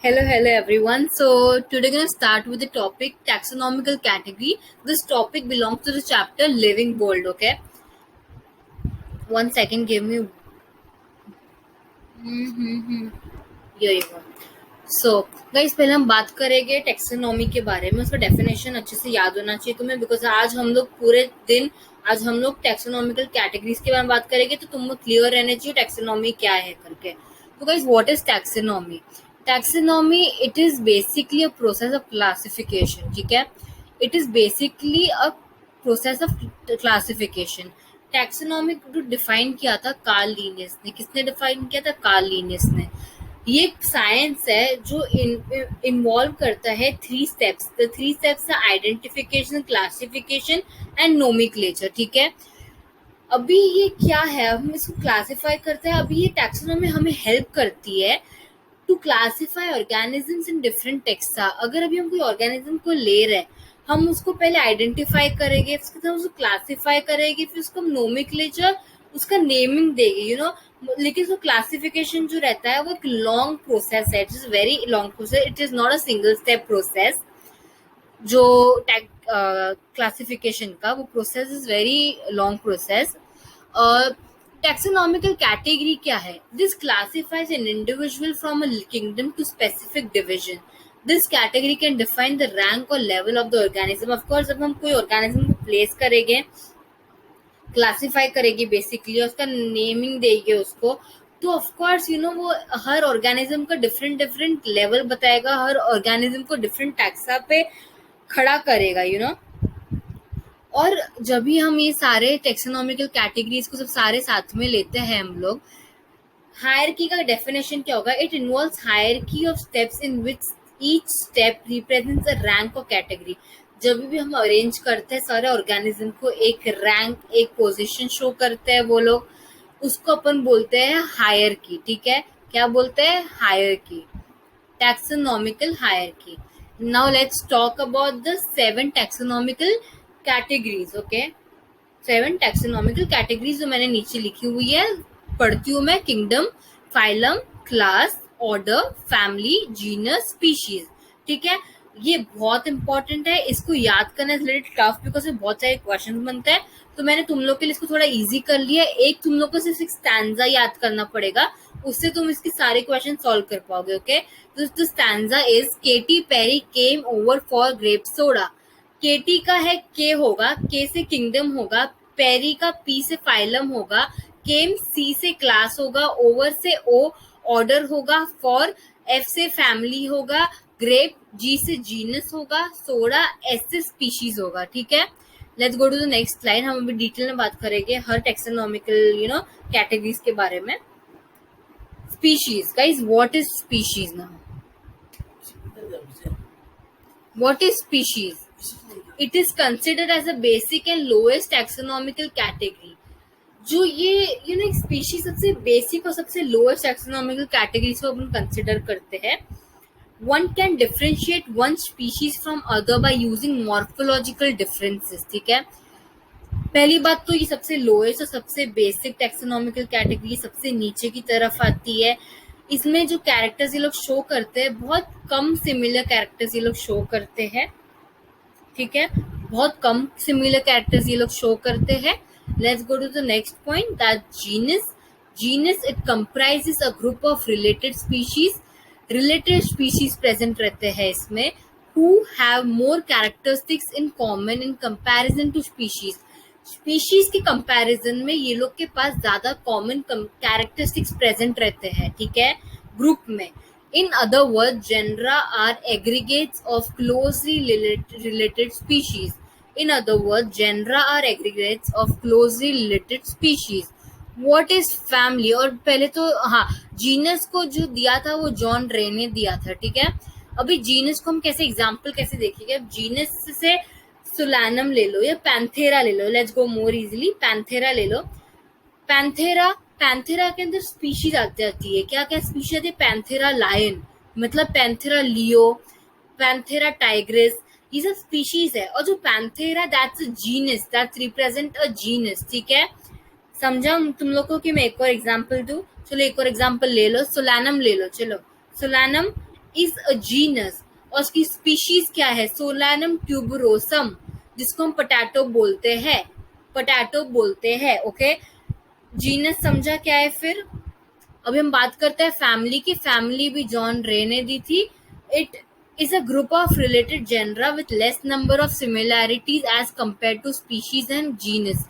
Hello everyone. So today we're gonna start with the topic taxonomical category. This topic belongs to the chapter Living World. Okay, 1 second. Give me. Here you go. So guys, पहले हम बात करेंगे taxonomy के बारे में. उसका definition अच्छे से याद होना चाहिए तुम्हें, बिकॉज आज हम लोग टेक्सोनॉमिकल कैटेगरीज के बारे में बात करेंगे, तो तुमको क्लियर रहना चाहिए टेक्सोनॉमी क्या है करके. तो guys, what is taxonomy? Taxonomy, it is basically a process of classification. ठीक है, it is basically a process of classification. Taxonomy को डिफाइन किया था कार्ल लिनियस ने. किसने डिफाइन किया था? कार्ल लिनियस ने. ये एक साइंस है जो इन्वॉल्व करता है three steps. The three steps है आइडेंटिफिकेशन, क्लासिफिकेशन एंड नोमेनक्लेचर. ठीक है, अभी ये क्या है, हम इसको क्लासिफाई करते हैं. अभी ये टैक्सोनॉमी हमें हेल्प करती है to classify organisms in different taxa. अगर अभी हम कोई ऑर्गेनिज्म को ले रहे हैं, हम उसको पहले आइडेंटिफाई करेंगे, उसके बाद उसको क्लासिफाई करेंगे, फिर उसको हम नोमेनक्लेचर, उसका नेमिंग देंगे, लेकिन उसको क्लासिफिकेशन जो रहता है वो एक लॉन्ग प्रोसेस है. It is very long process. It is not a single step process. जो क्लासिफिकेशन का वो process is very long process. Taxonomical category क्या है? This classifies an individual from a kingdom to specific division. This category can define the rank or level of the organism. Of course जब हम कोई organism को place करेंगे, classify करेगी basically, उसका naming देगी उसको, तो ऑफकोर्स वो हर ऑर्गेनिज्म का डिफरेंट डिफरेंट लेवल बताएगा, हर ऑर्गेनिज्म को डिफरेंट टैक्सा पे खड़ा करेगा. और जब भी हम ये सारे टेक्सोनॉमिकल कैटेगरीज को सब सारे साथ में लेते हैं हम लोग, हायरकी का डेफिनेशन क्या होगा? It involves hierarchy of steps in which each step represents a rank और कैटेगरी. जब भी हम अरेंज करते हैं सारे ऑर्गेनिज्म को, एक रैंक, एक पोजीशन शो करते हैं वो लोग, उसको अपन बोलते हैं हायरकी. ठीक है, क्या बोलते हैं? Hierarchy. Taxonomical hierarchy. Now let's talk about the 7 taxonomical categories. Okay, 7 taxonomical categories जो मैंने नीचे लिखी हुई है, पढ़ती हूँ मैं. Kingdom, phylum, class, order, family, genus, species. ठीक है, ये बहुत इंपॉर्टेंट है. इसको याद करना इज लिटिल टफ बिकॉज बहुत सारे क्वेश्चन बनते हैं. तो मैंने तुम लोग के लिए इसको थोड़ा इजी कर लिया. एक तुम लोग को सिर्फ एक स्टैंजा याद करना पड़ेगा, उससे तुम इसके सारे क्वेश्चन सॉल्व कर पाओगे. ओके, तो the stanza is Katy Perry came over for grape soda. Katy का है के होगा, के से किंगडम होगा, पेरी का पी से फाइलम होगा, केम सी से क्लास होगा, ओवर से ओ ऑर्डर होगा, फॉर एफ से फैमिली होगा, ग्रेप जी से जीनस होगा, सोडा एस से स्पीशीज होगा. ठीक है, let's go to the next line. हम अभी डिटेल में बात करेंगे हर टेक्सोनॉमिकल कैटेगरीज के बारे में. Species, guys, what is species now? What is species? It is considered as a basic and lowest taxonomical category. जो ये एक स्पीशीज सबसे बेसिक और सबसे लोएस्ट टैक्सोनॉमिकल कैटेगरीज को अपन कंसिडर करते हैं. One can differentiate one species from other by using morphological differences. ठीक है, पहली बात तो ये सबसे लोएस्ट और सबसे बेसिक टैक्सोनॉमिकल कैटेगरी सबसे नीचे की तरफ आती है. इसमें जो कैरेक्टर्स ये लोग शो करते हैं, बहुत कम सिमिलर कैरेक्टर्स ये लोग शो करते हैं. ठीक है, बहुत कम सिमिलर कैरेक्टर्स ये लोग शो करते हैं. Let's go to the next point, that genus it comprises a group of related species present रहते हैं इसमें, who have more characteristics in common in comparison to species. Species के कंपैरिजन में ये लोग के पास ज्यादा कॉमन कैरेक्टरिस्टिक्स प्रेजेंट रहते हैं. ठीक है, ग्रुप में. In other words, genera are aggregates of closely related species. In other words, genera are aggregates of closely related species. What is family? और पहले तो जीनस को जो दिया था वो जॉन रे ने दिया था. ठीक है, अभी जीनस को हम कैसे एग्जाम्पल कैसे देखेंगे? अब जीनस से सुलानम ले लो या Panthera leo. Let's go more easily. Panthera leo. Panthera के अंदर स्पीशीज आती है. क्या क्या स्पीशीज आती है? पैंथेरा लायन, मतलब पैंथेरा लियो, पैंथेरा टाइग्रिस, ये सब स्पीशीज है. और जो Panthera, that's a genus, that's represent a genus. ठीक है, समझा तुम लोग को कि मैं एक और एग्जांपल दूं? चलो एक और एग्जांपल ले लो. सोलानम ले लो. चलो, सोलानम इज अ जीनस, और उसकी स्पीशीज क्या है, सोलानम ट्यूबरोसम, जिसको हम पोटैटो बोलते हैं। ओके, जीनस समझा क्या है। फिर अभी हम बात करते हैं फैमिली की। फैमिली भी जॉन रे ने दी थी। It is a group of related genera with less number of similarities as compare to species and genus.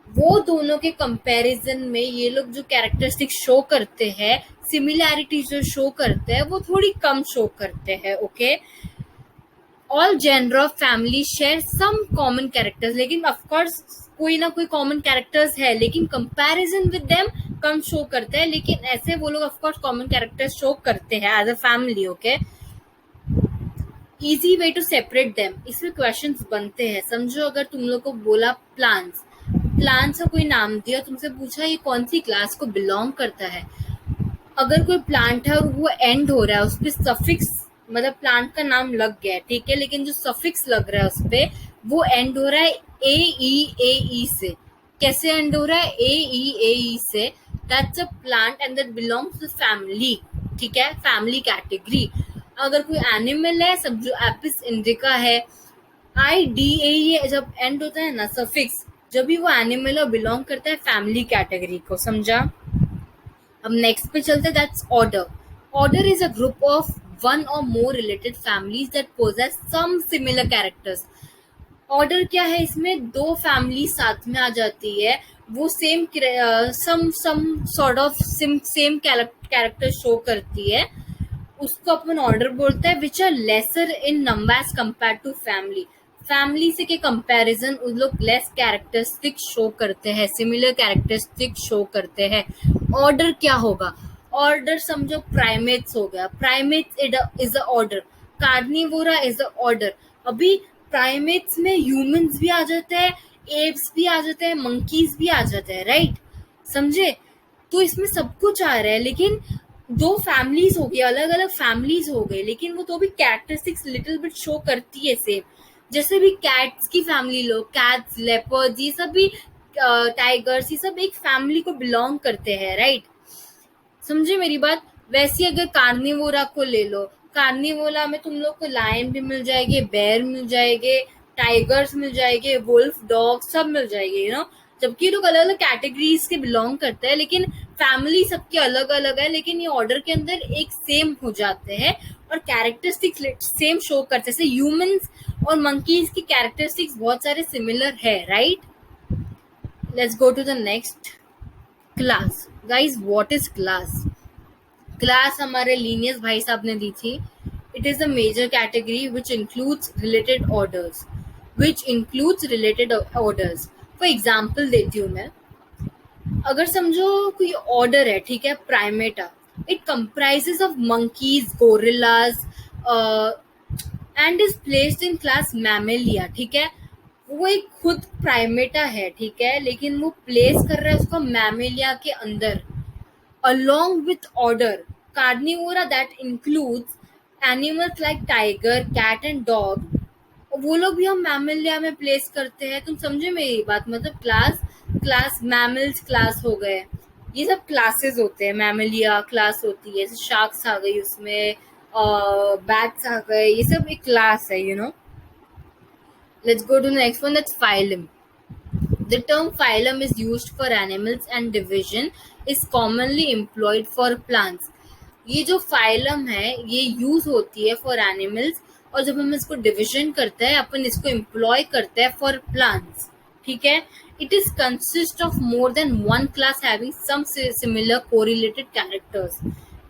वो दोनों के कंपैरिजन में ये लोग जो कैरेक्टरिस्टिक शो करते हैं, सिमिलैरिटीज जो शो करते हैं, वो थोड़ी कम शो करते हैं। Okay, all genera of family share some common characters, लेकिन ऑफकोर्स कोई ना कोई कॉमन कैरेक्टर्स है, लेकिन कंपैरिजन विद देम कम शो करते हैं। लेकिन ऐसे वो लोग ऑफकोर्स कॉमन कैरेक्टर्स शो करते हैं as a family. Okay, easy way to separate them, इसमें क्वेश्चंस बनते हैं। समझो अगर तुम लोग को बोला प्लांट्स, प्लांट्स का कोई नाम दिया, तुमसे पूछा ये कौन सी क्लास को बिलोंग करता है। अगर कोई प्लांट है और वो एंड हो रहा है, उस पर सफिक्स, मतलब प्लांट का नाम लग गया है, ठीक है, लेकिन जो सफिक्स लग रहा है उस पे, वो एंड हो रहा है ए ई से। कैसे एंड हो रहा है, ए ई से, that's a plant and that belongs to family. ठीक है, फैमिली कैटेगरी। अगर कोई एनिमल है, सब जो एपिस इंडिका है, आई डी ए, ये जब एंड होता है ना सफिक्स, जब भी वो एनिमल और बिलोंग करता है फैमिली कैटेगरी को। समझा। अब नेक्स्ट पे चलते, that's order. Order is a group of one or more related families that possess some similar characters. Order क्या है, इसमें दो फैमिली साथ में आ जाती है, वो same some sort of same character show करती है, उसको अपन ऑर्डर बोलते हैं, which are lesser in number as compare to family. Family से के कंपैरिजन उन लोग लेस कैरेक्टरिस्टिक शो करते हैं, सिमिलर कैरेक्टरिस्टिक शो करते हैं। ऑर्डर क्या होगा, ऑर्डर समझो प्राइमेट्स हो गया, primates is a order, Carnivora is a order. अभी प्राइमेट्स में ह्यूमंस भी आ जाते हैं, एप्स भी आ जाते हैं, मंकीज भी आ जाते हैं, राइट। समझे, तो इसमें सब कुछ आ रहा है, लेकिन दो फैमिलीज हो गई, अलग अलग फैमिलीज हो गई, लेकिन वो तो भी कैरेक्टरिस्टिक्स लिटिल बिट शो करती है सेम। जैसे भी कैट्स की फैमिली लो, कैट्स, लेपर्ड्स, ये सब भी, टाइगर्स, ये सब एक फैमिली को बिलोंग करते हैं, राइट। समझे मेरी बात। वैसे अगर कार्निवोरा को ले लो, कार्निवोरा में तुम लोग को लायन भी मिल जाएंगे, बेयर मिल जाएंगे, टाइगर्स मिल जाएंगे, वुल्फ, डॉग सब मिल जाएंगे, यू नो। जबकि ये लोग अलग अलग कैटेगरीज के बिलोंग करते हैं, लेकिन फैमिली सबकी अलग अलग है, लेकिन ये ऑर्डर के अंदर एक सेम हो जाते हैं और कैरेक्टरिस्टिक्स सेम शो करते हैं। जैसे ह्यूमंस और मंकीज की कैरेक्टरिस्टिक्स बहुत सारे सिमिलर है, राइट। Let's go to the next, class. Guys, what is class. Class हमारे लीनियस भाई साहब ने दी थी। It is a major category which includes related orders. For example देती हूँ मैं, अगर समझो कोई ऑर्डर है, ठीक है, Primata, it comprises of monkeys, gorillas and is placed in class Mammalia. ठीक है, वो एक खुद प्राइमेटा है, ठीक है, लेकिन वो प्लेस कर रहा है उसको मैमेलिया के अंदर, along with order carnivora that includes animals like tiger, cat and dog। वो लोग भी हम मैमलिया में प्लेस करते हैं। तुम समझे मेरी बात, मतलब क्लास मैमल्स क्लास हो गए, ये सब क्लासेस होते हैं। मैमलिया क्लास होती है, जैसे शार्क्स आ गई उसमें, बैट्स आ गए, ये सब एक क्लास है, you know. Let's go to next one, that's phylum. The term phylum is used for animals and division is commonly employed for plants। ये जो फाइलम है ये यूज होती है फॉर एनिमल्स, और जब हम इसको डिविजन करते हैं अपन इसको एम्प्लॉय करते हैं फॉर प्लांट्स। ठीक है, it is consist of more than one class having some similar correlated characters.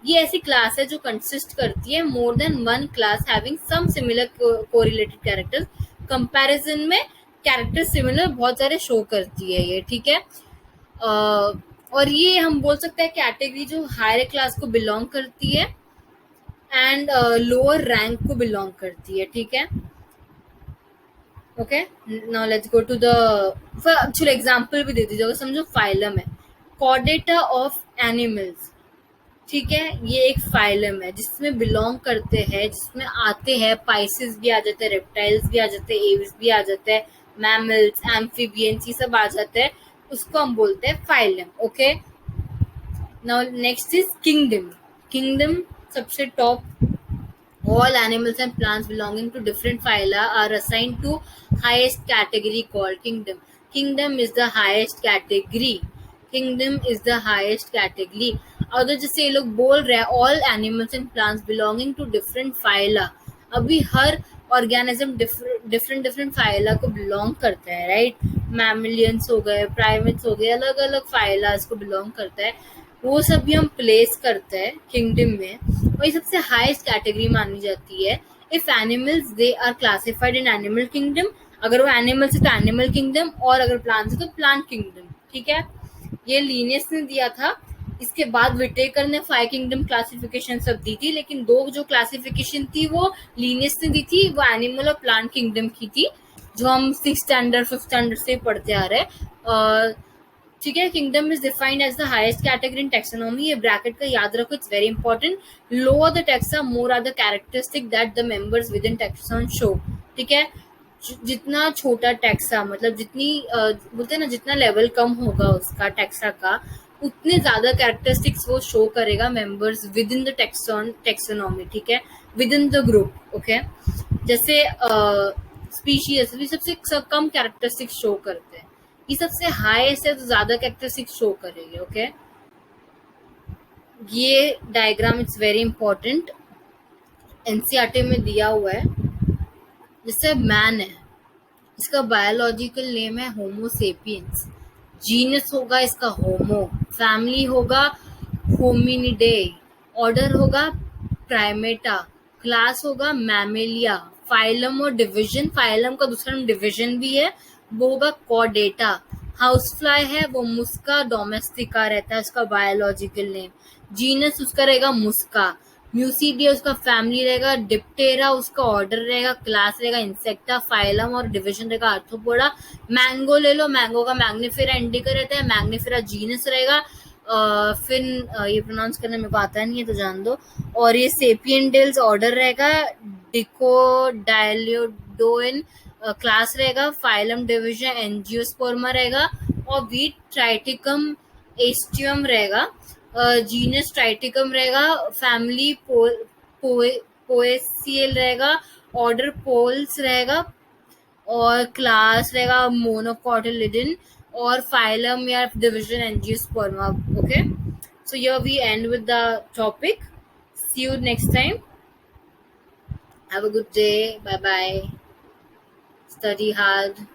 ये ऐसी क्लास है जो कंसिस्ट करती है more than one class having some similar correlated characters. Comparison में कैरेक्टर सिमिलर बहुत सारे शो करती है ये, ठीक है। और ये हम बोल सकते हैं कैटेगरी जो हायर क्लास को बिलोंग करती है एंड लोअर रैंक को बिलोंग करती है, ठीक है। Okay, now let's go to the actual example भी दे दीजिए। अगर समझो फाइलम है, कॉर्डेटा ऑफ एनिमल्स, ठीक है, ये एक फाइलम है जिसमें बिलोंग करते हैं, जिसमें आते हैं पाइसेस भी आ जाते हैं, रेप्टाइल्स भी आ जाते हैं, एव्स भी आ जाते हैं, मैमल्स, एम्फीबियंस, ये सब आ जाते हैं, उसको हम बोलते हैं phylum. Okay, now next is kingdom. Kingdom सबसे top All animals and plants belonging to different phyla are assigned to highest category called kingdom. Kingdom is the highest category. Kingdom is the highest category. और तो जैसे ये लोग बोल रहे हैं all animals and plants belonging to different phyla, अभी हर organism different different phyla को बिलोंग करता है, राइट. मैमिलियंस हो गए, प्राइमेट्स हो गए, अलग अलग फाइलास को बिलोंग करता है. वो सब भी हम प्लेस करते हैं किंगडम में, और ये सबसे हाईएस्ट कैटेगरी मानी जाती है. If animals they are classified in animal kingdom, अगर वो एनिमल्स है तो एनिमल किंगडम, और अगर प्लांट्स है तो प्लांट किंगडम. ठीक है, ये लीनियस ने दिया था. इसके बाद विटेकर ने 5 किंगडम क्लासिफिकेशन सब दी थी, लेकिन 2 जो क्लासिफिकेशन थी वो लीनियस ने दी थी, वो एनिमल और प्लांट किंगडम की थी, जो हम 6th स्टैंडर्ड 5th स्टैंडर्ड से पढ़ते आ रहे हैं. ठीक है, kingdom is defined as the highest category in taxonomy. ये ब्रैकेट का याद रखो, it's very important. Lower the taxa more are the characteristic that the members within taxon show. ठीक है, जितना छोटा टैक्सा, मतलब जितनी बोलते हैं ना, जितना लेवल कम होगा उसका टैक्सा का, उतने ज्यादा कैरेक्टरिस्टिक्स वो शो करेगा members with in the taxonomy. ठीक है, with in the group. Okay, जैसे स्पीशीज भी सबसे कम कैरेक्टरिस्टिक्स शो करते हैं, ये सबसे हाईएस्ट है तो ज्यादा कैरेक्टरिस्टिक्स शो करेंगे. ओके, ये diagram it's very important, NCERT में दिया हुआ है. जैसे मैन है, इसका बायोलॉजिकल नेम है होमो सेपियंस. जीनस होगा इसका होमो, फैमिली होगा होमिनिडे, ऑर्डर होगा प्राइमेटा, क्लास होगा मैमेलिया, फाइलम और डिवीजन, फाइलम का दूसरा नाम डिवीजन भी है, वो होगा कॉर्डेटा. हाउस फ्लाई है वो मुस्का डोमेस्टिका रहता है उसका बायोलॉजिकल नेम. जीनस उसका रहेगा मुस्का, म्यूसीडिया उसका फैमिली रहेगा, डिप्टेरा उसका ऑर्डर रहेगा, क्लास रहेगा इंसेक्टा, फाइलम और डिवीजन रहेगा आर्थ्रोपोडा. मैंगो ले लो, मैंगो का मैग्निफेरा इंडिका रहता है, मैग्निफेरा जीनस रहेगा. फिर ये प्रोनाउंस करने मेरे को आता नहीं है तो जान दो. और ये सेपियनडेल्स ऑर्डर रहेगा, डिकोडाइलियोडोइन क्लास रहेगा, फाइलम डिवीजन एंजियोस्पर्मा रहेगा, और वीट ट्राइटिकम एस्टियम रहेगा, जीनस ट्राइटिकम रहेगा, फैमिली पोएसियल रहेगा, ऑर्डर पोल्स रहेगा, और क्लास रहेगा मोनोकॉटिलिडन, और फाइलम या division angiosperma. Okay, so here we end with the topic. See you next time. Have a good day. Bye bye. Study hard.